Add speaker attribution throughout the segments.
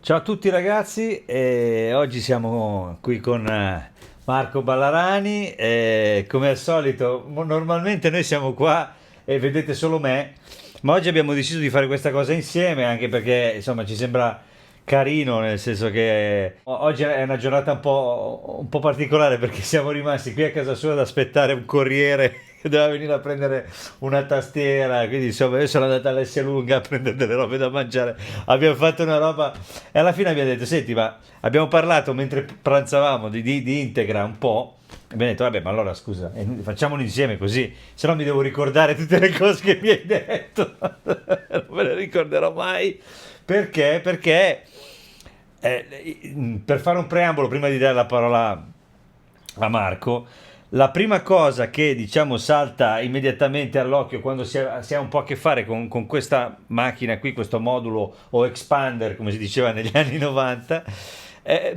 Speaker 1: Ciao a tutti ragazzi, oggi siamo qui con Marco Ballarani, come al solito, normalmente noi siamo qua e vedete solo me, ma oggi abbiamo deciso di fare questa cosa insieme anche perché insomma ci sembra carino, nel senso che oggi è una giornata un po' particolare perché siamo rimasti qui a casa sua ad aspettare un corriere che doveva venire a prendere una tastiera, quindi insomma io sono andato all'Esselunga a prendere delle robe da mangiare, abbiamo fatto una roba e alla fine abbiamo detto, senti, ma abbiamo parlato mentre pranzavamo di Integra un po'. E abbiamo detto, vabbè, ma allora scusa, facciamolo insieme così, se no mi devo ricordare tutte le cose che mi hai detto. Non me le ricorderò mai. Perché? Perché per fare un preambolo, prima di dare la parola a Marco, la prima cosa che diciamo salta immediatamente all'occhio quando si ha un po' a che fare con questa macchina qui, questo modulo o expander, come si diceva negli anni 90, è,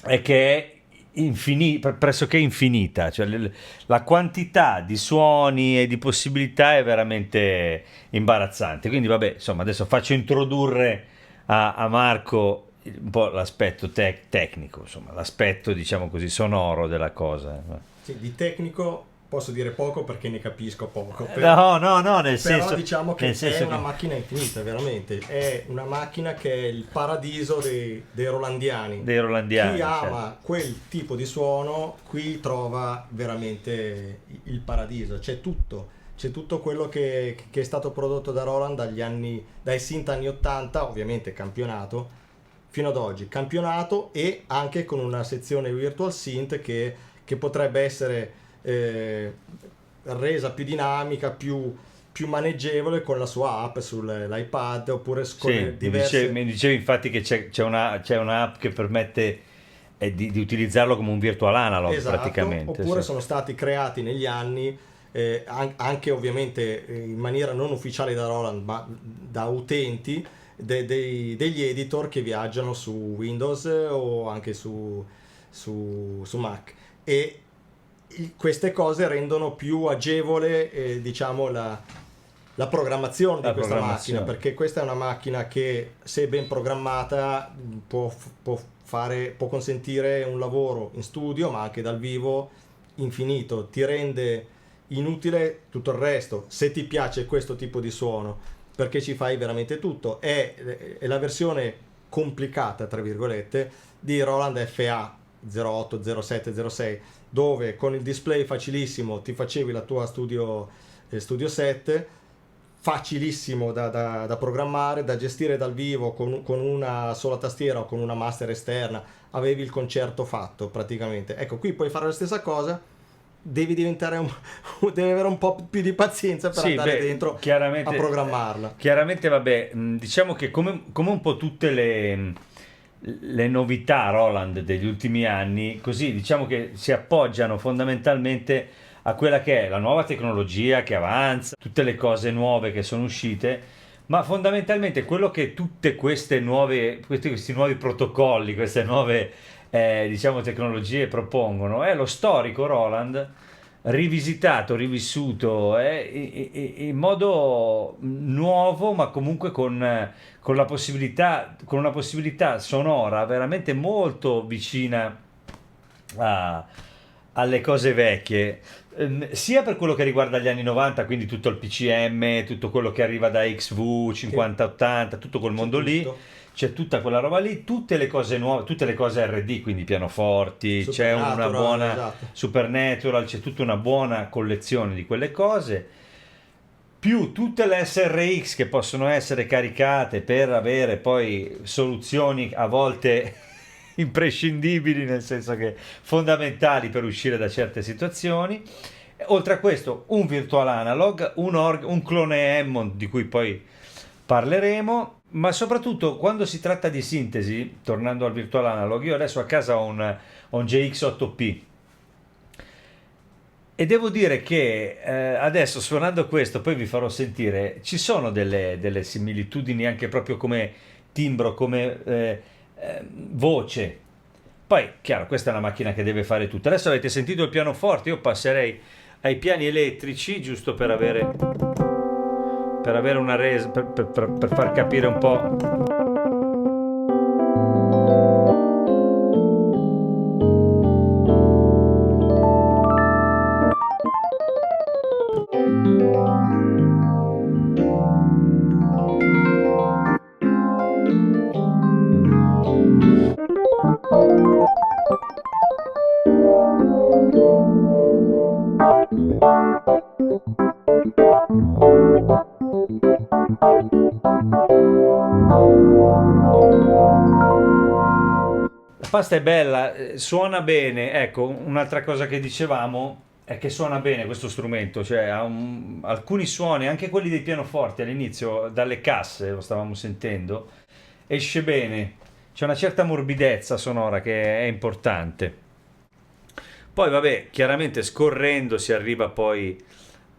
Speaker 1: è che è pressoché infinita, cioè la quantità di suoni e di possibilità è veramente imbarazzante. Quindi vabbè, insomma, adesso faccio introdurre a Marco un po' l'aspetto tecnico, insomma, l'aspetto diciamo così sonoro della cosa.
Speaker 2: Sì, di tecnico posso dire poco perché ne capisco poco,
Speaker 1: No, no, no,
Speaker 2: però diciamo che
Speaker 1: nel
Speaker 2: è
Speaker 1: senso
Speaker 2: una
Speaker 1: che
Speaker 2: macchina infinita, veramente. È una macchina che è il paradiso dei rolandiani.
Speaker 1: dei rolandiani,
Speaker 2: Chi
Speaker 1: certo.
Speaker 2: ama quel tipo di suono, qui trova veramente il paradiso. C'è tutto quello che è stato prodotto da Roland dai synth anni 80, ovviamente campionato, fino ad oggi. Campionato e anche con una sezione Virtual Synth che potrebbe essere resa più dinamica, più maneggevole con la sua app sull'iPad oppure con
Speaker 1: Sì,
Speaker 2: le diverse.
Speaker 1: mi dicevi infatti che c'è un'app che permette di utilizzarlo come un virtual analog
Speaker 2: Esatto,
Speaker 1: praticamente,
Speaker 2: oppure
Speaker 1: sì.
Speaker 2: sono stati creati negli anni, anche ovviamente in maniera non ufficiale da Roland, ma da utenti, degli editor che viaggiano su Windows o anche su Mac. E queste cose rendono più agevole, diciamo, la programmazione di
Speaker 1: La
Speaker 2: questa macchina,
Speaker 1: programmazione.
Speaker 2: perché questa è una macchina che, se ben programmata, può consentire un lavoro in studio, ma anche dal vivo infinito. Ti rende inutile tutto il resto, se ti piace questo tipo di suono, perché ci fai veramente tutto. È la versione complicata, tra virgolette, di Roland FA 08, 07, 06, dove con il display facilissimo ti facevi la tua Studio 7, facilissimo da programmare, da gestire dal vivo con una sola tastiera o con una master esterna, avevi il concerto fatto praticamente. Ecco, qui puoi fare la stessa cosa, devi devi avere un po' più di pazienza per
Speaker 1: Sì,
Speaker 2: andare
Speaker 1: beh,
Speaker 2: dentro a programmarla.
Speaker 1: chiaramente vabbè, diciamo che come un po' tutte le novità Roland degli ultimi anni, così diciamo che si appoggiano fondamentalmente a quella che è la nuova tecnologia che avanza, tutte le cose nuove che sono uscite, ma fondamentalmente quello che tutte questi nuovi protocolli, queste nuove diciamo tecnologie propongono è lo storico Roland rivisitato, rivissuto in modo nuovo, ma comunque con con una possibilità sonora veramente molto vicina a- alle cose vecchie. Sia per quello che riguarda gli anni 90, quindi tutto il PCM, tutto quello che arriva da XV,
Speaker 2: Sì,
Speaker 1: 5080, tutto quel
Speaker 2: c'è
Speaker 1: mondo lì,
Speaker 2: tutto.
Speaker 1: c'è tutta quella roba lì, tutte le cose nuove, tutte le cose RD, quindi pianoforti, c'è una
Speaker 2: Supernatural,
Speaker 1: buona
Speaker 2: esatto.
Speaker 1: Supernatural, c'è tutta una buona collezione di quelle cose, più tutte le SRX che possono essere caricate per avere poi soluzioni a volte imprescindibili, nel senso che fondamentali per uscire da certe situazioni. Oltre a questo, un virtual analog, un clone Hammond di cui poi parleremo, ma soprattutto quando si tratta di sintesi, tornando al virtual analog, io adesso a casa ho un GX8P e devo dire che adesso suonando questo, poi vi farò sentire, ci sono delle similitudini anche proprio come timbro, come voce. Poi, chiaro, questa è una macchina che deve fare tutto. Adesso avete sentito il pianoforte, io passerei ai piani elettrici, giusto per avere una resa, per far capire un po'. La pasta è bella, suona bene. Ecco, un'altra cosa che dicevamo è che suona bene questo strumento, cioè ha alcuni suoni, anche quelli dei pianoforti all'inizio, dalle casse, lo stavamo sentendo, esce bene. C'è una certa morbidezza sonora che è importante. Poi vabbè, chiaramente scorrendo si arriva poi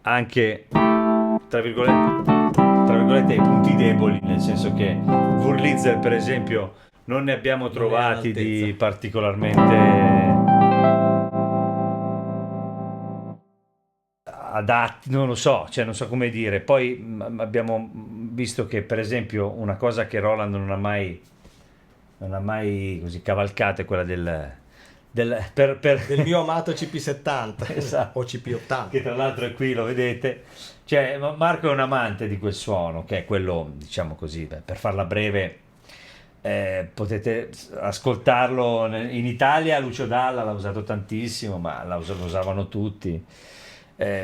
Speaker 1: anche, tra virgolette, ai punti deboli, nel senso che Wurlitzer, per esempio, non ne abbiamo trovati di particolarmente adatti, non lo so, cioè non so come dire. Poi abbiamo visto che, per esempio, una cosa che Roland non ha mai così cavalcato è quella
Speaker 2: Del mio amato CP70
Speaker 1: Esatto.
Speaker 2: o CP80.
Speaker 1: Che tra l'altro è qui, lo vedete. Cioè, Marco è un amante di quel suono, che è quello, diciamo così, per farla breve, potete ascoltarlo in Italia. Lucio Dalla l'ha usato tantissimo, ma lo usavano tutti.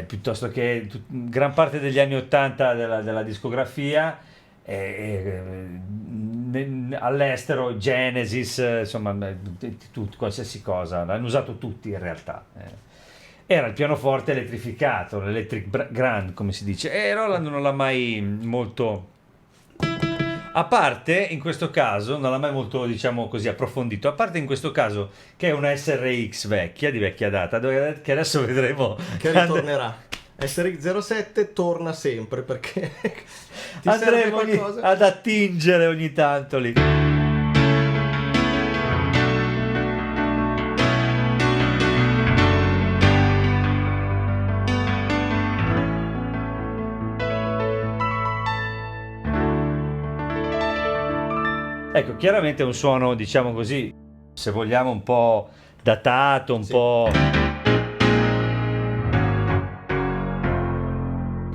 Speaker 1: Piuttosto che gran parte degli anni 80 della discografia, all'estero Genesis, insomma, qualsiasi cosa, l'hanno usato tutti in realtà. Era il pianoforte elettrificato, l'electric grand, come si dice, e Roland non l'ha mai molto, a parte in questo caso, non l'ha mai molto, diciamo così, approfondito, a parte in questo caso che è una SRX vecchia, di vecchia data, che adesso vedremo
Speaker 2: Che ritornerà. SRX07 torna sempre perché ti serve
Speaker 1: andremo
Speaker 2: qualcosa.
Speaker 1: ad attingere ogni tanto lì. Ecco, chiaramente è un suono, diciamo così, se vogliamo un po' datato, un
Speaker 2: Sì.
Speaker 1: po',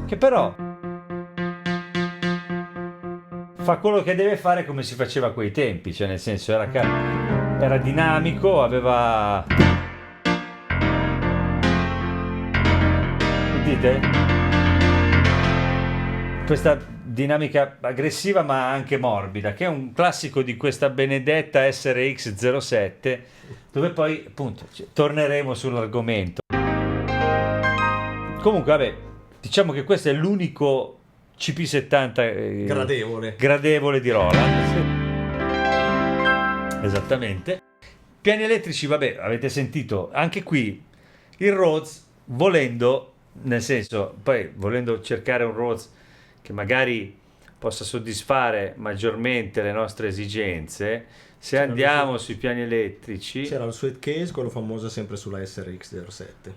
Speaker 1: che però fa quello che deve fare come si faceva a quei tempi, cioè nel senso era dinamico, aveva, sentite? Questa dinamica aggressiva ma anche morbida, che è un classico di questa benedetta SRX07, dove poi appunto torneremo sull'argomento. Comunque vabbè, diciamo che questo è l'unico CP70 gradevole di Roland. Esattamente. Piani elettrici, vabbè, avete sentito anche qui il Rhodes, volendo, nel senso, poi volendo cercare un Rhodes che magari possa soddisfare maggiormente le nostre esigenze, se andiamo sui piani elettrici,
Speaker 2: c'era il Sweet Case, quello famoso sempre sulla SRX07.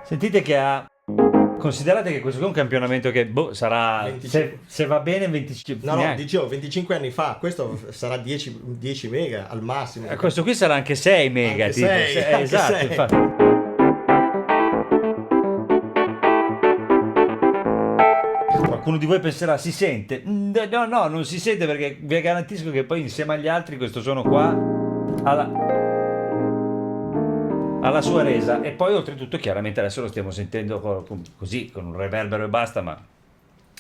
Speaker 1: sentite che considerate che questo è un campionamento che sarà
Speaker 2: 25.
Speaker 1: se va bene 25
Speaker 2: No, dicevo 25 anni fa, questo sarà 10 mega al massimo.
Speaker 1: questo qui sarà anche 6 mega,
Speaker 2: Anche
Speaker 1: tipo.
Speaker 2: 6, anche
Speaker 1: Esatto,
Speaker 2: 6.
Speaker 1: infatti. Qualcuno di voi penserà si sente? No, non si sente, perché vi garantisco che poi insieme agli altri questo suono qua alla sua resa. E poi oltretutto chiaramente adesso lo stiamo sentendo così con un reverbero e basta, ma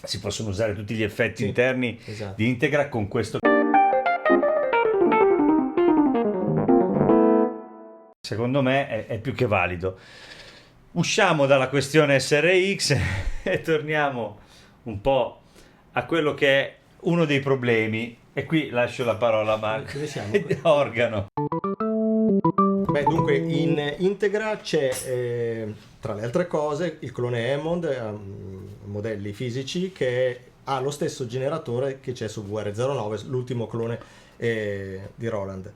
Speaker 1: si possono usare tutti gli effetti
Speaker 2: Sì,
Speaker 1: interni
Speaker 2: esatto.
Speaker 1: di Integra con questo. Secondo me è più che valido. Usciamo dalla questione SRX e torniamo un po' a quello che è uno dei problemi, e qui lascio la parola a Marco.
Speaker 2: Dove siamo?
Speaker 1: Organo.
Speaker 2: Beh, dunque in Integra c'è, tra le altre cose, il clone Hammond, modelli fisici, che ha lo stesso generatore che c'è su VR09, l'ultimo clone di Roland.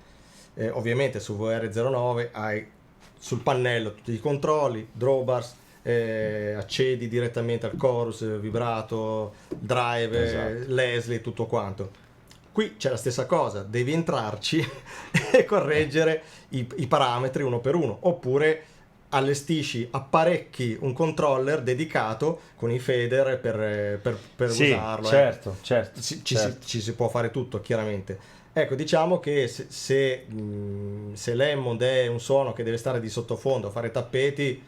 Speaker 2: Ovviamente su VR09 hai sul pannello tutti i controlli, drawbars, accedi direttamente al chorus, vibrato, drive,
Speaker 1: Esatto.
Speaker 2: Leslie, tutto quanto. Qui c'è la stessa cosa, devi entrarci e correggere i parametri uno per uno, oppure allestisci, apparecchi un controller dedicato con i fader per
Speaker 1: Sì,
Speaker 2: usarlo.
Speaker 1: certo, certo,
Speaker 2: Ci si può fare tutto, chiaramente. Ecco, diciamo che se l'Hammond è un suono che deve stare di sottofondo a fare tappeti,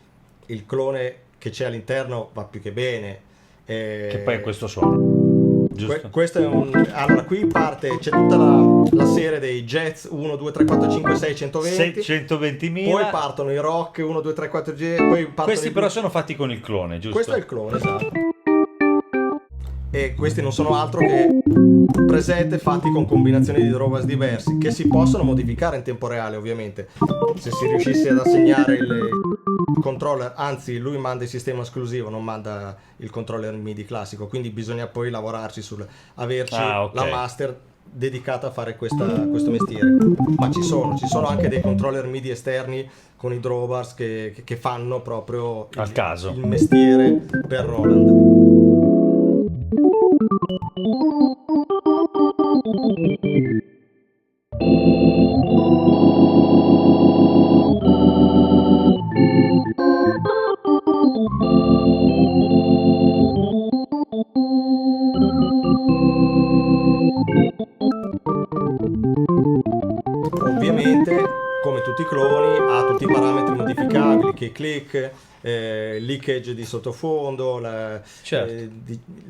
Speaker 2: il clone che c'è all'interno va più che bene.
Speaker 1: che poi è questo suono, giusto?
Speaker 2: Questo è allora, qui c'è tutta la serie dei Jazz 1, 2, 3, 4, 5, 6, 120.
Speaker 1: 620.000.
Speaker 2: Poi partono i Rock 1, 2, 3, 4, G. Poi partono
Speaker 1: Questi però sono fatti con il clone, giusto?
Speaker 2: Questo è il clone, esatto. E questi non sono altro che preset fatti con combinazioni di drawbars diversi, che si possono modificare in tempo reale, ovviamente. Se si riuscisse ad assegnare il controller, anzi lui manda il sistema esclusivo, non manda il controller MIDI classico, quindi bisogna poi lavorarci averci
Speaker 1: ok.
Speaker 2: la master dedicata a fare questo mestiere. Ma ci sono anche dei controller MIDI esterni con i drawbars che fanno proprio
Speaker 1: Al caso.
Speaker 2: il mestiere per Roland. Ovviamente, come tutti i cloni, ha tutti i parametri modificabili, che click, leakage di sottofondo,
Speaker 1: Certo.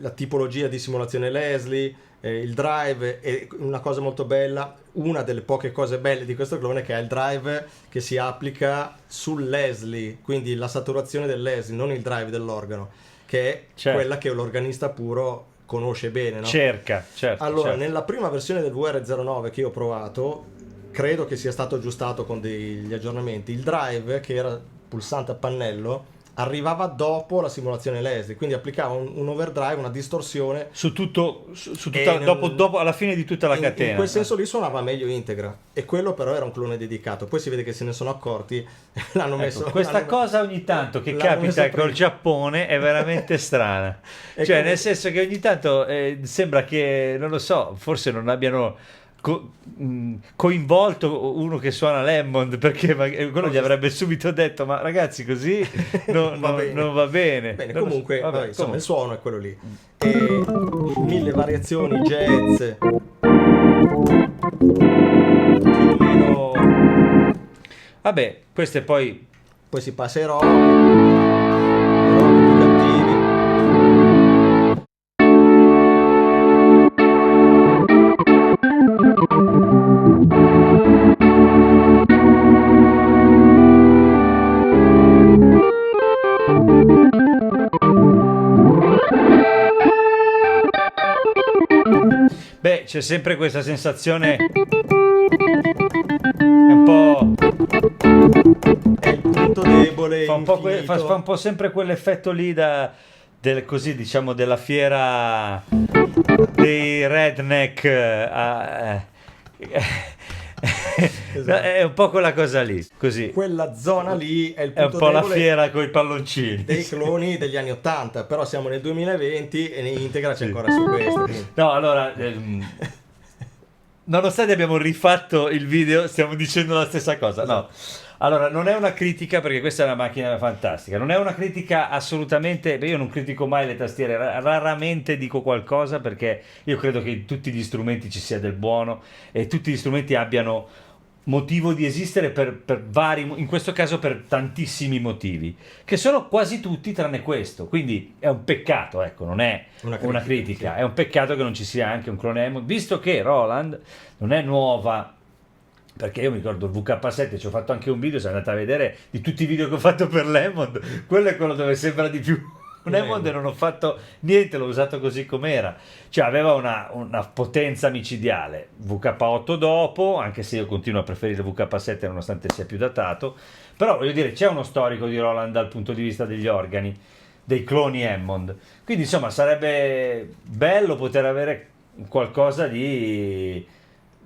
Speaker 2: la tipologia di simulazione Leslie, il drive, e una cosa molto bella, una delle poche cose belle di questo clone, che è il drive che si applica sul Leslie, quindi la saturazione del Leslie, non il drive dell'organo, che è
Speaker 1: Certo.
Speaker 2: quella che l'organista puro conosce bene, no?
Speaker 1: Certo.
Speaker 2: Allora,
Speaker 1: certo.
Speaker 2: nella prima versione del VR09 che io ho provato, credo che sia stato aggiustato con degli aggiornamenti. Il drive, che era pulsante a pannello, arrivava dopo la simulazione Leslie, quindi applicava un overdrive, una distorsione.
Speaker 1: Su tutta, dopo, alla fine di tutta la catena.
Speaker 2: In quel senso lì suonava meglio integra, e quello però era un clone dedicato. Poi si vede che se ne sono accorti, l'hanno messo.
Speaker 1: Questa cosa ogni tanto che
Speaker 2: l'hanno
Speaker 1: capita
Speaker 2: messo
Speaker 1: col
Speaker 2: prima.
Speaker 1: Giappone è veramente strana.
Speaker 2: E
Speaker 1: Cioè,
Speaker 2: come-
Speaker 1: nel senso che ogni tanto sembra che, non lo so, forse non abbiano coinvolto uno che suona l'Hammond, perché quello gli avrebbe subito detto: ma ragazzi, così non va bene.
Speaker 2: Bene,
Speaker 1: Non lo so.
Speaker 2: comunque,
Speaker 1: Vabbè,
Speaker 2: insomma,
Speaker 1: comunque.
Speaker 2: il suono è quello lì. E 1000 variazioni jazz, più o meno.
Speaker 1: Vabbè, queste poi
Speaker 2: Poi si passa ai rock più cattivi.
Speaker 1: beh, c'è sempre questa sensazione è un po'.
Speaker 2: È il punto debole,
Speaker 1: Fa un po',
Speaker 2: infinito.
Speaker 1: fa un po' sempre quell'effetto lì così diciamo della fiera dei redneck.
Speaker 2: Esatto.
Speaker 1: È un po' quella cosa lì, così.
Speaker 2: Quella zona lì è il
Speaker 1: È un
Speaker 2: punto
Speaker 1: po' la
Speaker 2: debole
Speaker 1: fiera con i palloncini.
Speaker 2: dei cloni degli anni 80, però siamo nel 2020 e in Integra c'è
Speaker 1: Sì.
Speaker 2: ancora su questo. quindi.
Speaker 1: No, allora, nonostante abbiamo rifatto il video, stiamo dicendo la stessa cosa. No. Allora, non è una critica, perché questa è una macchina fantastica. Non è una critica assolutamente. Io non critico mai le tastiere, raramente dico qualcosa, perché io credo che in tutti gli strumenti ci sia del buono e tutti gli strumenti abbiano motivo di esistere per vari, in questo caso per tantissimi motivi, che sono quasi tutti tranne questo. Quindi è un peccato, ecco, non è una critica,
Speaker 2: sì.
Speaker 1: è un peccato che non ci sia anche un clone Hammond, visto che Roland non è nuova, perché io mi ricordo il VK7, ci ho fatto anche un video, se andate a vedere, di tutti i video che ho fatto per l'Hammond, quello è quello dove sembra di più un Hammond, e non ho fatto niente, l'ho usato così com'era, cioè aveva una potenza micidiale. VK8 dopo, anche se io continuo a preferire VK7 nonostante sia più datato, però voglio dire, c'è uno storico di Roland dal punto di vista degli organi, dei cloni Hammond, quindi insomma sarebbe bello poter avere qualcosa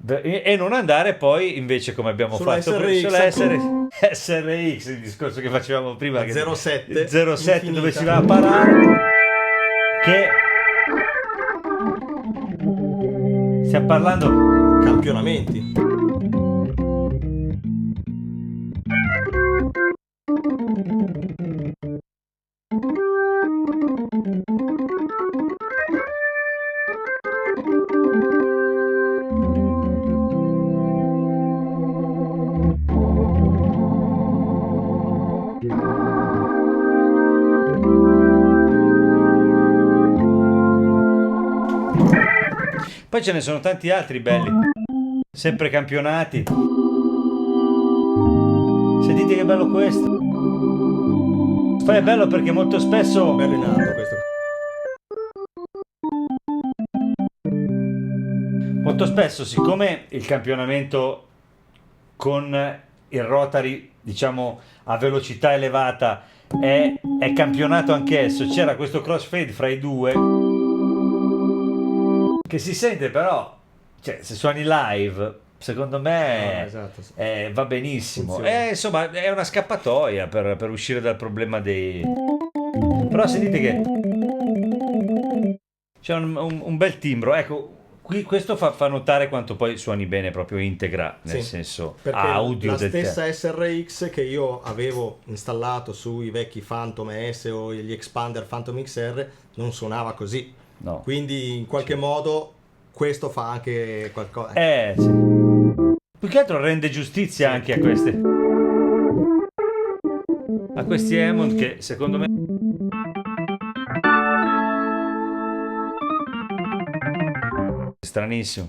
Speaker 1: E non andare poi invece come abbiamo
Speaker 2: Sulla
Speaker 1: fatto
Speaker 2: SRX,
Speaker 1: sulla SRX, il discorso che facevamo prima, che
Speaker 2: 07,
Speaker 1: 07 dove
Speaker 2: infinita.
Speaker 1: si va a parare, che stiamo parlando.
Speaker 2: Campionamenti.
Speaker 1: Poi ce ne sono tanti altri belli, sempre campionati. Sentite che bello questo. Poi è bello perché molto spesso,
Speaker 2: Bello in alto questo.
Speaker 1: siccome il campionamento con il rotary, diciamo, a velocità elevata è campionato anch'esso, c'era questo crossfade fra i due che si sente, però, cioè, se suoni live, secondo me
Speaker 2: Esatto, sì.
Speaker 1: va benissimo.
Speaker 2: Funziona.
Speaker 1: Insomma, è una scappatoia per uscire dal problema dei. Però sentite che c'è un bel timbro. Ecco, qui questo fa notare quanto poi suoni bene proprio integra, nel
Speaker 2: Sì,
Speaker 1: senso
Speaker 2: perché
Speaker 1: audio
Speaker 2: la
Speaker 1: del
Speaker 2: stessa SRX che io avevo installato sui vecchi Phantom S o gli Expander Phantom XR non suonava così.
Speaker 1: No.
Speaker 2: Quindi in qualche
Speaker 1: Sì.
Speaker 2: modo questo fa anche qualcosa.
Speaker 1: Sì. Più che altro rende giustizia
Speaker 2: Sì.
Speaker 1: anche a questi Hammond che secondo me stranissimo.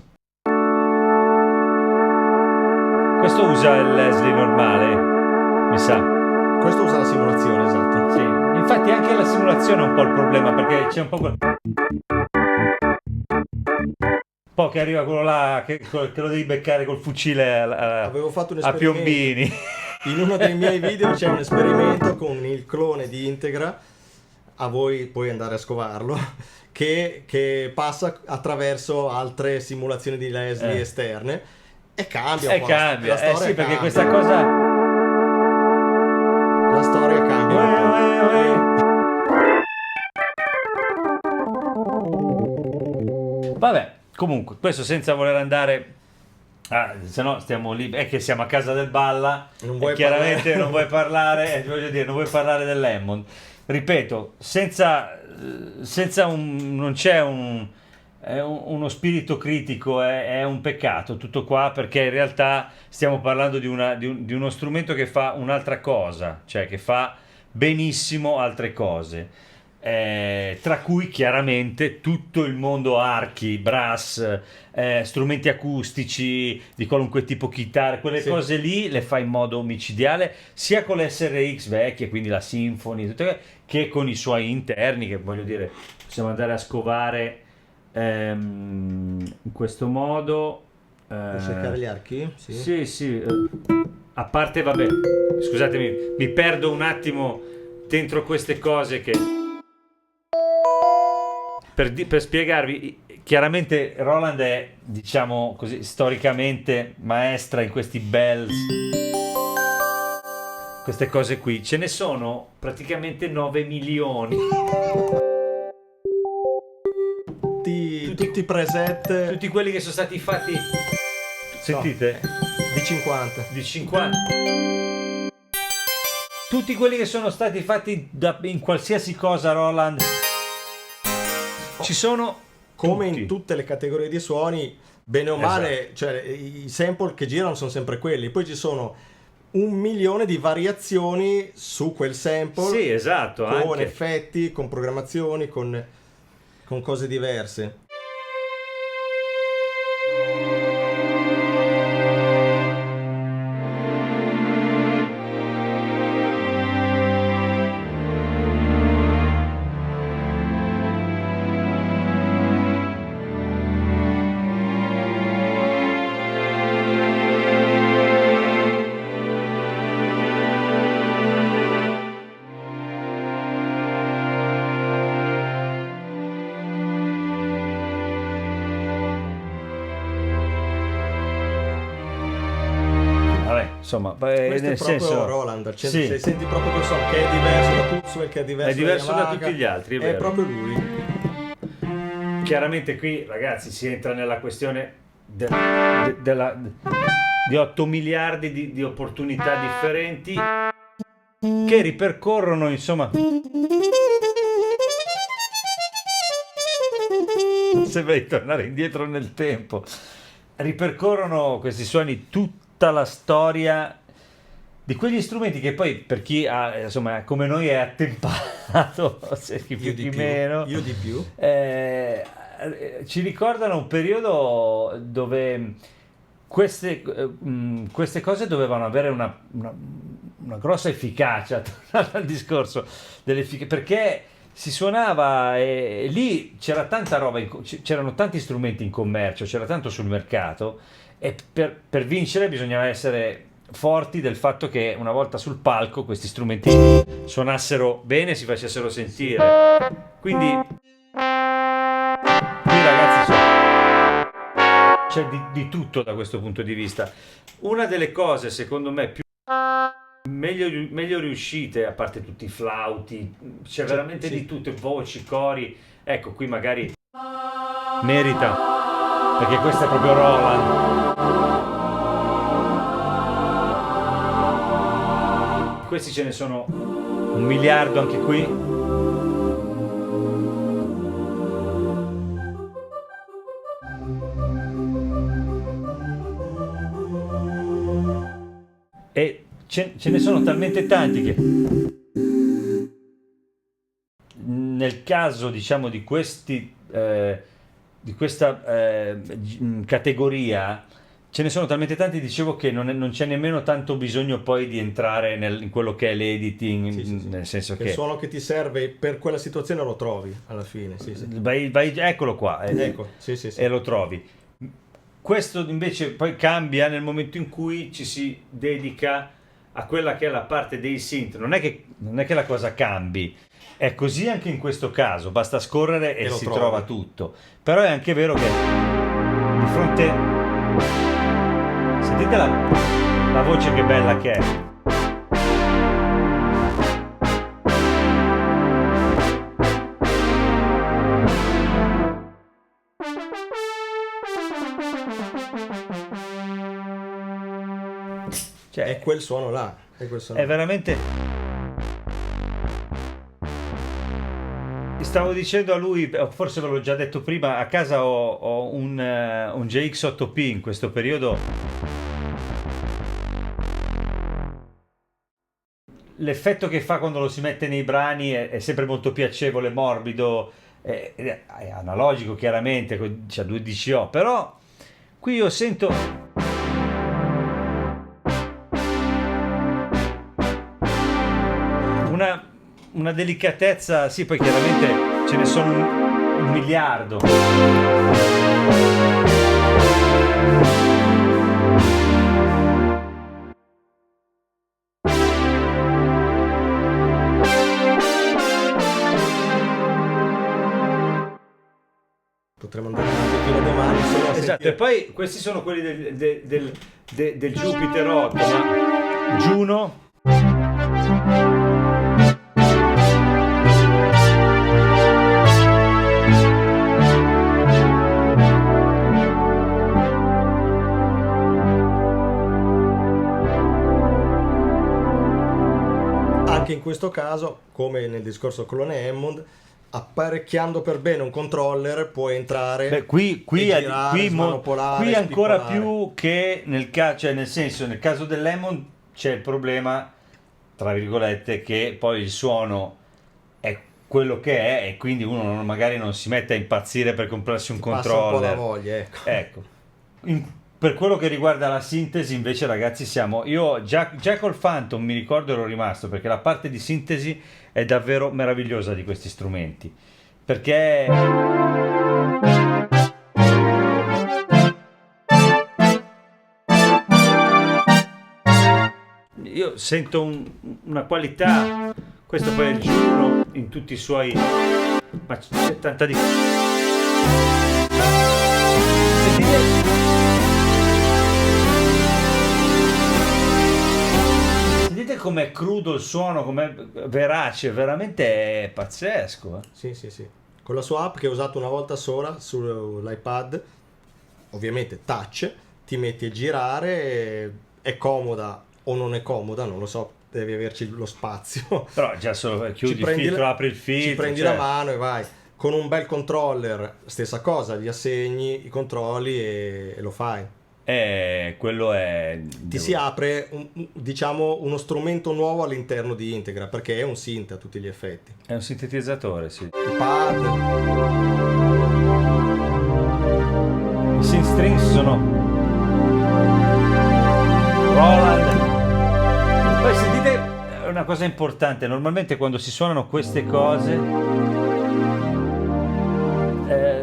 Speaker 1: Questo usa il Leslie normale, mi sa.
Speaker 2: Questo usa la simulazione, esatto.
Speaker 1: Sì, infatti anche la simulazione è un po' il problema perché c'è un po' che arriva quello là che lo devi beccare col fucile
Speaker 2: Avevo fatto un
Speaker 1: a
Speaker 2: esperimento.
Speaker 1: piombini.
Speaker 2: In uno dei miei video c'è un esperimento con il clone di Integra, a voi puoi andare a scovarlo, che passa attraverso altre simulazioni di Leslie
Speaker 1: Eh.
Speaker 2: esterne e cambia
Speaker 1: E
Speaker 2: un po'.
Speaker 1: cambia,
Speaker 2: La storia
Speaker 1: sì, perché
Speaker 2: cambia.
Speaker 1: questa cosa.
Speaker 2: La storia cambia un po'.
Speaker 1: Vabbè, comunque, questo senza voler andare. Se no stiamo lì, è che siamo a casa del Balla
Speaker 2: Non
Speaker 1: e
Speaker 2: vuoi
Speaker 1: chiaramente
Speaker 2: parlare.
Speaker 1: non vuoi parlare, voglio dire, non vuoi parlare dell'Hammond. Ripeto, non c'è uno spirito critico, è un peccato tutto qua perché in realtà stiamo parlando di uno strumento che fa un'altra cosa, cioè che fa benissimo altre cose. Tra cui chiaramente tutto il mondo archi, brass, strumenti acustici di qualunque tipo, chitarre, quelle
Speaker 2: Sì.
Speaker 1: cose lì le fa in modo micidiale sia con le SRX vecchie, quindi la Symphony, che con i suoi interni, che voglio dire, possiamo andare a scovare in questo modo.
Speaker 2: Puoi cercare gli archi? Sì.
Speaker 1: Sì, sì, a parte, vabbè, scusatemi, mi perdo un attimo dentro queste cose che. Per spiegarvi, chiaramente Roland è, diciamo così, storicamente maestra in questi bells, queste cose qui. Ce ne sono praticamente 9 milioni.
Speaker 2: Tutti i preset
Speaker 1: Tutti quelli che sono stati fatti, sentite,
Speaker 2: di 50.
Speaker 1: di 50. Tutti quelli che sono stati fatti in qualsiasi cosa Roland ci sono
Speaker 2: Come
Speaker 1: tutti.
Speaker 2: in tutte le categorie di suoni, bene o male, cioè i sample che girano sono sempre quelli. Poi ci sono 1 milione di variazioni su quel sample,
Speaker 1: Sì, esatto,
Speaker 2: con
Speaker 1: anche.
Speaker 2: effetti, con programmazioni, con cose diverse.
Speaker 1: insomma,
Speaker 2: Questo
Speaker 1: nel
Speaker 2: è proprio
Speaker 1: senso,
Speaker 2: Roland, cioè,
Speaker 1: sì,
Speaker 2: se senti proprio quel suono che è diverso da Kurzweil, che è diverso,
Speaker 1: è diverso da
Speaker 2: Yamaha,
Speaker 1: tutti gli altri, è
Speaker 2: è
Speaker 1: vero.
Speaker 2: proprio lui.
Speaker 1: Chiaramente qui, ragazzi, si entra nella questione di 8 miliardi di opportunità differenti che ripercorrono, insomma, se vai a tornare indietro nel tempo, ripercorrono questi suoni tutta la storia di quegli strumenti che poi per chi ha, insomma, come noi è attempato, se chi più
Speaker 2: Io di
Speaker 1: chi
Speaker 2: più,
Speaker 1: meno,
Speaker 2: io di più.
Speaker 1: ci ricordano un periodo dove queste cose dovevano avere una grossa efficacia, tornando al discorso perché si suonava e lì c'era tanta roba, c'erano tanti strumenti in commercio, c'era tanto sul mercato e per vincere bisognava essere forti del fatto che una volta sul palco questi strumenti suonassero bene e si facessero sentire. Quindi qui ragazzi c'è di tutto da questo punto di vista. Una delle cose secondo me più meglio riuscite, a parte tutti i flauti, c'è veramente
Speaker 2: sì.
Speaker 1: di tutto, voci, cori, ecco qui magari merita, perché questo è proprio Roland. Questi ce ne sono 1 miliardo anche qui. E ce ne sono talmente tanti che nel caso, diciamo, di questi di questa categoria ce ne sono talmente tanti, dicevo, che non c'è nemmeno tanto bisogno poi di entrare in quello che è l'editing,
Speaker 2: Sì.
Speaker 1: nel senso
Speaker 2: Che
Speaker 1: che
Speaker 2: il suono che ti serve per quella situazione lo trovi alla fine. Sì.
Speaker 1: eccolo qua,
Speaker 2: Ecco, sì.
Speaker 1: e lo trovi. Questo invece poi cambia nel momento in cui ci si dedica a quella che è la parte dei synth. Non è che la cosa cambi, è così anche in questo caso, basta scorrere e
Speaker 2: lo
Speaker 1: si
Speaker 2: trovi.
Speaker 1: trova tutto. Però è anche vero che di fronte, sentite la voce che bella che è. Cioè,
Speaker 2: È quel suono là. È quel suono
Speaker 1: è
Speaker 2: là.
Speaker 1: veramente. Stavo dicendo a lui, forse ve l'ho già detto prima, a casa ho un GX8P in questo periodo. L'effetto che fa quando lo si mette nei brani è sempre molto piacevole, morbido, è analogico chiaramente, c'ha 2 DCO, però qui io sento una delicatezza, sì, poi chiaramente ce ne sono un miliardo.
Speaker 2: Potremmo andare avanti fino a domani solo a
Speaker 1: Esatto,
Speaker 2: sentire.
Speaker 1: e poi questi sono quelli del Jupiter 8, ma Juno.
Speaker 2: Anche in questo caso, come nel discorso Clone Hammond, apparecchiando per bene un controller puoi entrare
Speaker 1: Beh, qui
Speaker 2: e girare, smanopolare,
Speaker 1: qui ancora
Speaker 2: spippolare.
Speaker 1: più che cioè nel senso, nel caso del Lemon c'è il problema, tra virgolette, che poi il suono è quello che è e quindi uno magari non si mette a impazzire per comprarsi un
Speaker 2: Ti passa un po' la
Speaker 1: controller.
Speaker 2: voglia, ecco.
Speaker 1: Ecco. Per quello che riguarda la sintesi, invece, ragazzi, io già col Phantom mi ricordo ero rimasto, perché la parte di sintesi è davvero meravigliosa di questi strumenti, perché io sento una qualità. Questo poi è il Juno in tutti i suoi, ma c'è tanta di. Sentite com'è crudo il suono, com'è verace, veramente è pazzesco.
Speaker 2: Sì, sì, sì. Con la sua app che ho usato una volta sola sull'iPad, ovviamente touch, ti metti a girare, è comoda o non è comoda, non lo so, devi averci lo spazio.
Speaker 1: Però già solo
Speaker 2: Ci
Speaker 1: chiudi il
Speaker 2: prendi
Speaker 1: filtro,
Speaker 2: la-
Speaker 1: apri il filtro.
Speaker 2: Ci prendi
Speaker 1: cioè,
Speaker 2: la mano e vai. Con un bel controller, stessa cosa, gli assegni i controlli e lo fai.
Speaker 1: quello è...
Speaker 2: Ti si apre, diciamo, uno strumento nuovo all'interno di Integra, perché è un synth a tutti gli effetti.
Speaker 1: È un sintetizzatore, sì.
Speaker 2: Il pad,
Speaker 1: I synth strings sono Roland. Poi sentite una cosa importante, normalmente quando si suonano queste cose,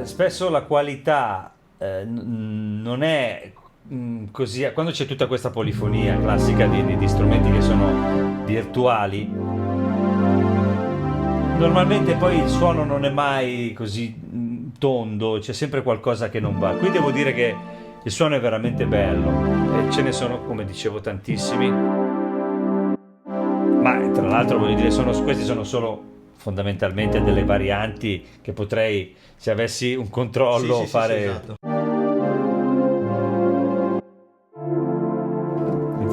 Speaker 1: spesso la qualità non è così, quando c'è tutta questa polifonia classica di strumenti che sono virtuali, normalmente poi il suono non è mai così tondo, c'è sempre qualcosa che non va. Qui devo dire che il suono è veramente bello e ce ne sono, come dicevo, tantissimi. Ma tra l'altro voglio dire, questi sono solo fondamentalmente delle varianti che potrei, se avessi un controllo,
Speaker 2: sì, sì,
Speaker 1: fare.
Speaker 2: sì, esatto.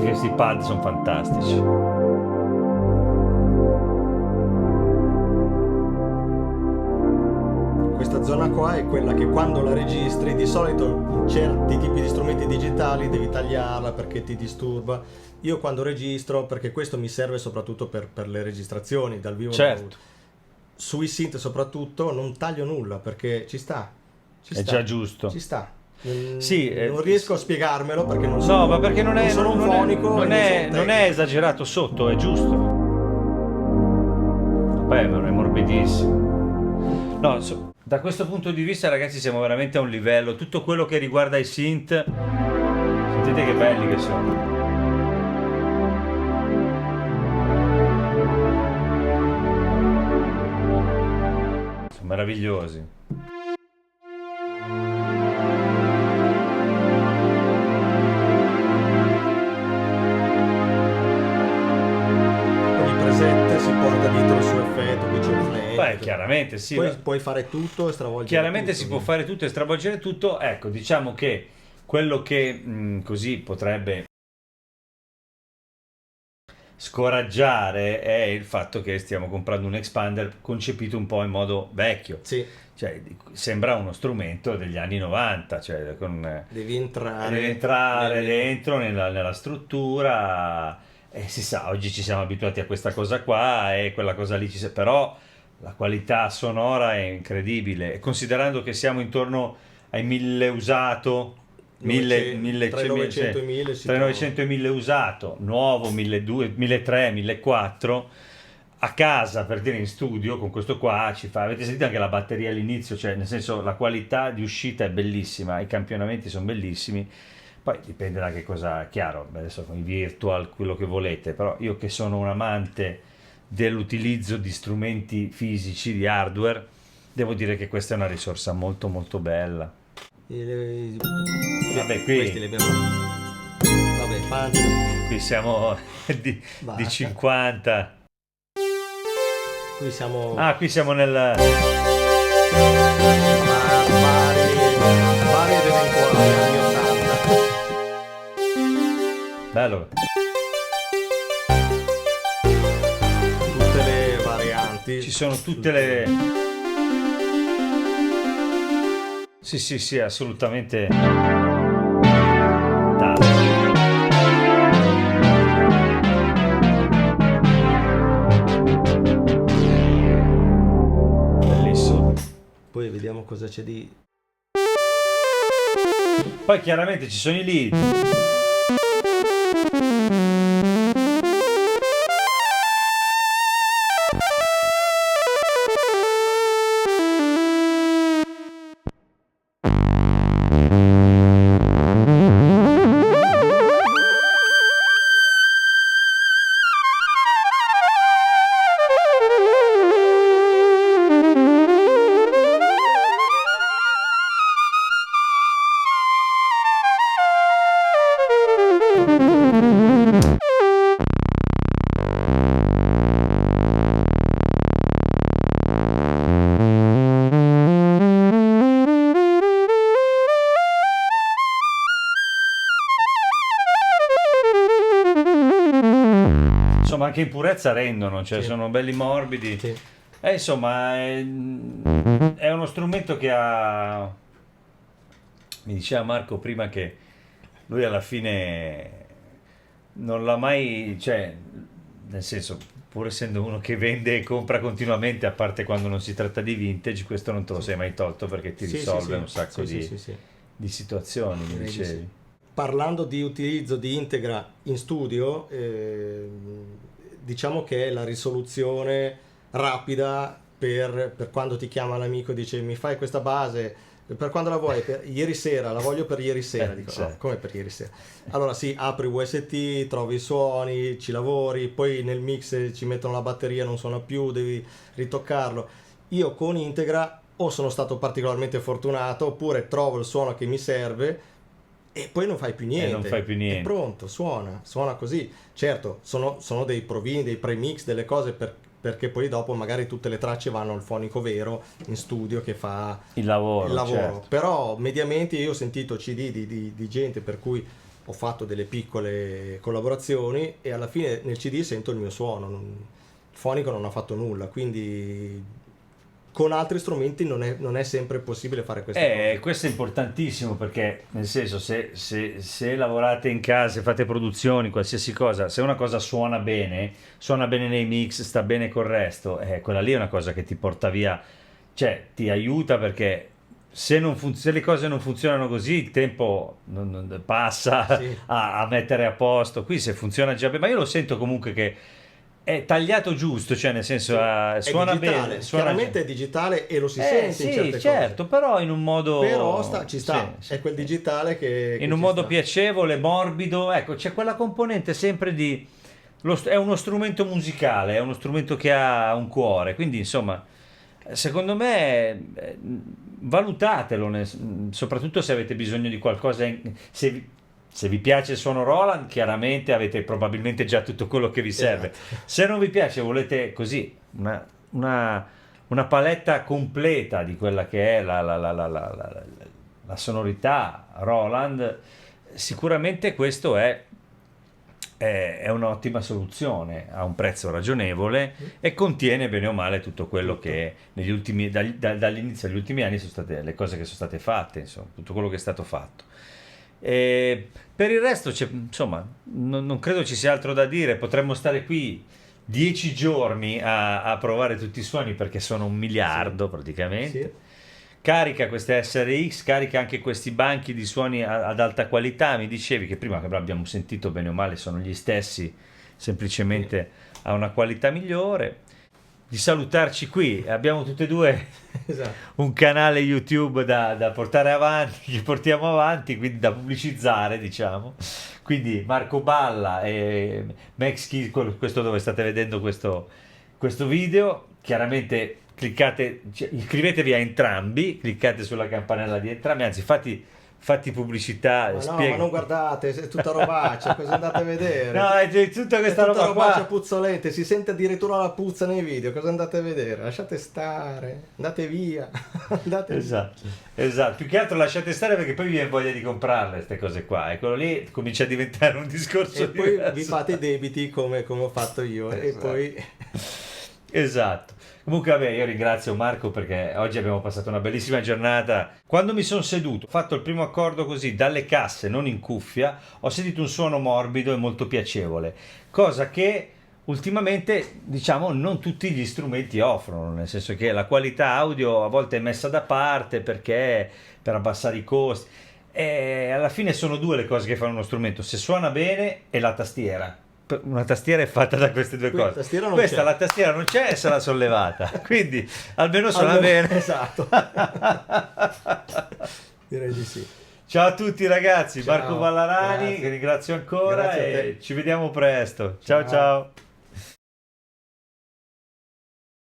Speaker 1: Questi pad sono fantastici.
Speaker 2: Questa zona qua è quella che quando la registri, di solito in certi tipi di strumenti digitali devi tagliarla perché ti disturba. Io quando registro, perché questo mi serve soprattutto per le registrazioni dal vivo,
Speaker 1: Certo.
Speaker 2: sui synth soprattutto non taglio nulla perché ci sta.
Speaker 1: È già giusto.
Speaker 2: Ci sta.
Speaker 1: Sì,
Speaker 2: non riesco a spiegarmelo perché non
Speaker 1: No,
Speaker 2: sono,
Speaker 1: ma perché non è,
Speaker 2: sono un
Speaker 1: non è-
Speaker 2: fonico,
Speaker 1: non
Speaker 2: e
Speaker 1: è,
Speaker 2: sono
Speaker 1: non è
Speaker 2: tecnico.
Speaker 1: esagerato sotto, è giusto. Beh, ma è morbidissimo. No, da questo punto di vista, ragazzi, siamo veramente a un livello. Tutto quello che riguarda i synth, sentite che belli che sono. Sono meravigliosi.
Speaker 2: Ogni preset si porta dietro il suo effetto, qui c'è un flank.
Speaker 1: Beh, chiaramente sì.
Speaker 2: Poi puoi fare tutto e stravolgere
Speaker 1: Chiaramente
Speaker 2: tutto,
Speaker 1: si può fare tutto e stravolgere tutto. Ecco, diciamo che quello che così potrebbe scoraggiare è il fatto che stiamo comprando un expander concepito un po' in modo vecchio.
Speaker 2: Sì,
Speaker 1: Cioè, sembra uno strumento degli anni 90, cioè
Speaker 2: devi entrare.
Speaker 1: deve entrare
Speaker 2: devi-
Speaker 1: dentro nella struttura e si sa, oggi ci siamo abituati a questa cosa qua e quella cosa lì però la qualità sonora è incredibile e considerando che siamo intorno ai 1000 usato, 1000,
Speaker 2: tra i 900 e i 1000 si
Speaker 1: tra i 900 e 1000 usato, nuovo 1200, 1300, 1400 a casa, per dire, in studio con questo qua ci fa. Avete sentito anche la batteria all'inizio, cioè nel senso la qualità di uscita è bellissima, i campionamenti sono bellissimi. Poi dipende da che cosa, chiaro, adesso con i virtual, quello che volete, però io che sono un amante dell'utilizzo di strumenti fisici, di hardware, devo dire che questa è una risorsa molto molto bella. Vabbè,
Speaker 2: Questi
Speaker 1: qui,
Speaker 2: li abbiamo. Vabbè, panza.
Speaker 1: qui siamo di
Speaker 2: Basta.
Speaker 1: 50.
Speaker 2: Qui siamo
Speaker 1: Ah, qui siamo nel...
Speaker 2: vari ed eventuali anni 80.
Speaker 1: Bello.
Speaker 2: Tutte le varianti.
Speaker 1: Ci sono tutte le... Sì, sì, sì, assolutamente. Bellissimo.
Speaker 2: Poi vediamo cosa c'è di.
Speaker 1: Poi chiaramente ci sono i lead. anche in purezza rendono, cioè
Speaker 2: Sì.
Speaker 1: sono belli morbidi.
Speaker 2: Sì.
Speaker 1: Insomma, è uno strumento che ha... Mi diceva Marco prima che lui alla fine non l'ha mai, cioè, nel senso, pur essendo uno che vende e compra continuamente, a parte quando non si tratta di vintage, questo non te lo sei mai tolto perché ti
Speaker 2: Sì,
Speaker 1: risolve
Speaker 2: sì, sì.
Speaker 1: un sacco
Speaker 2: Sì,
Speaker 1: di,
Speaker 2: sì, sì, sì.
Speaker 1: di situazioni, mi
Speaker 2: Direi di
Speaker 1: dicevi.
Speaker 2: sì. Parlando di utilizzo di Integra in studio, diciamo che è la risoluzione rapida per quando ti chiama l'amico e dice mi fai questa base, per quando la vuoi? Per ieri sera, la voglio per ieri sera. Dico, no,
Speaker 1: Certo.
Speaker 2: come per ieri sera? Allora sì, apri UST, trovi i suoni, ci lavori, poi nel mix ci mettono la batteria, non suona più, devi ritoccarlo. Io con Integra o sono stato particolarmente fortunato oppure trovo il suono che mi serve e poi non fai più niente.
Speaker 1: non fai più niente.
Speaker 2: È pronto, suona così. Certo, sono dei provini, dei premix, delle cose perché poi dopo magari tutte le tracce vanno al fonico vero in studio che fa
Speaker 1: Il lavoro,
Speaker 2: il lavoro.
Speaker 1: certo.
Speaker 2: Però mediamente io ho sentito CD di gente per cui ho fatto delle piccole collaborazioni e alla fine nel CD sento il mio suono. Il fonico non ha fatto nulla, quindi con altri strumenti non è sempre possibile fare queste cose.
Speaker 1: Questo è importantissimo perché, nel senso, se lavorate in casa, se fate produzioni, qualsiasi cosa, se una cosa suona bene nei mix, sta bene col resto, quella lì è una cosa che ti porta via, cioè ti aiuta perché se le cose non funzionano così, il tempo passa
Speaker 2: Sì.
Speaker 1: a mettere a posto. Qui se funziona già bene, ma io lo sento comunque che è tagliato giusto, cioè nel senso
Speaker 2: È
Speaker 1: suona
Speaker 2: digitale,
Speaker 1: bene, suona
Speaker 2: chiaramente è digitale e lo si sente
Speaker 1: sì,
Speaker 2: in certe
Speaker 1: certo, però in un modo
Speaker 2: cose. Però ci sta,
Speaker 1: sì,
Speaker 2: è quel digitale che
Speaker 1: in un
Speaker 2: ci
Speaker 1: modo
Speaker 2: sta.
Speaker 1: piacevole, morbido, ecco, c'è quella componente sempre di è uno strumento musicale, è uno strumento che ha un cuore, quindi insomma, secondo me valutatelo, soprattutto se avete bisogno di qualcosa, se vi piace il suono Roland, chiaramente avete probabilmente già tutto quello che vi serve.
Speaker 2: Esatto.
Speaker 1: Se non vi piace, volete così una paletta completa di quella che è la sonorità Roland, sicuramente questo è un'ottima soluzione a un prezzo ragionevole e contiene bene o male tutto quello che negli ultimi, dall'inizio degli ultimi anni sono state le cose che sono state fatte, insomma, tutto quello che è stato fatto. E per il resto, insomma, non credo ci sia altro da dire. Potremmo stare qui 10 giorni a provare tutti i suoni perché sono 1 miliardo praticamente.
Speaker 2: Sì.
Speaker 1: Carica queste SRX, carica anche questi banchi di suoni ad alta qualità. Mi dicevi che prima che abbiamo sentito bene o male sono gli stessi, semplicemente a una qualità migliore. Di salutarci qui, abbiamo tutte e due
Speaker 2: Esatto.
Speaker 1: un canale YouTube da portare avanti, che portiamo avanti, quindi da pubblicizzare, diciamo. Quindi Marco Balla e Max Key, questo dove state vedendo questo video, chiaramente iscrivetevi a entrambi, cliccate sulla campanella di entrambi, anzi fatti pubblicità,
Speaker 2: Ma no, ma non guardate, è tutta robaccia, cosa andate a vedere?
Speaker 1: No, è tutta questa
Speaker 2: È tutta
Speaker 1: roba
Speaker 2: robaccia
Speaker 1: qua.
Speaker 2: puzzolente, si sente addirittura la puzza nei video, cosa andate a vedere? Lasciate stare, andate via, andate via.
Speaker 1: Esatto, più che altro lasciate stare perché poi vi viene voglia di comprarle queste cose qua e quello lì comincia a diventare un discorso
Speaker 2: E poi
Speaker 1: diverso.
Speaker 2: vi fate i debiti come ho fatto io e
Speaker 1: Esatto.
Speaker 2: poi
Speaker 1: Esatto. Comunque vabbè, io ringrazio Marco perché oggi abbiamo passato una bellissima giornata. Quando mi sono seduto, ho fatto il primo accordo così dalle casse, non in cuffia, ho sentito un suono morbido e molto piacevole, cosa che ultimamente, diciamo, non tutti gli strumenti offrono, nel senso che la qualità audio a volte è messa da parte perché per abbassare i costi. E alla fine sono due le cose che fanno uno strumento, se suona bene e la tastiera. Una tastiera è fatta da queste due
Speaker 2: Qui la
Speaker 1: cose.
Speaker 2: tastiera non
Speaker 1: Questa
Speaker 2: c'è.
Speaker 1: la tastiera non c'è e sarà sollevata, quindi almeno suona
Speaker 2: Allora,
Speaker 1: bene.
Speaker 2: esatto. Direi di sì.
Speaker 1: Ciao a tutti ragazzi,
Speaker 2: Ciao,
Speaker 1: Marco Ballarani,
Speaker 2: grazie.
Speaker 1: che ringrazio ancora
Speaker 2: Grazie a
Speaker 1: e
Speaker 2: te.
Speaker 1: ci vediamo presto. Ciao
Speaker 2: Ciao.
Speaker 1: ciao.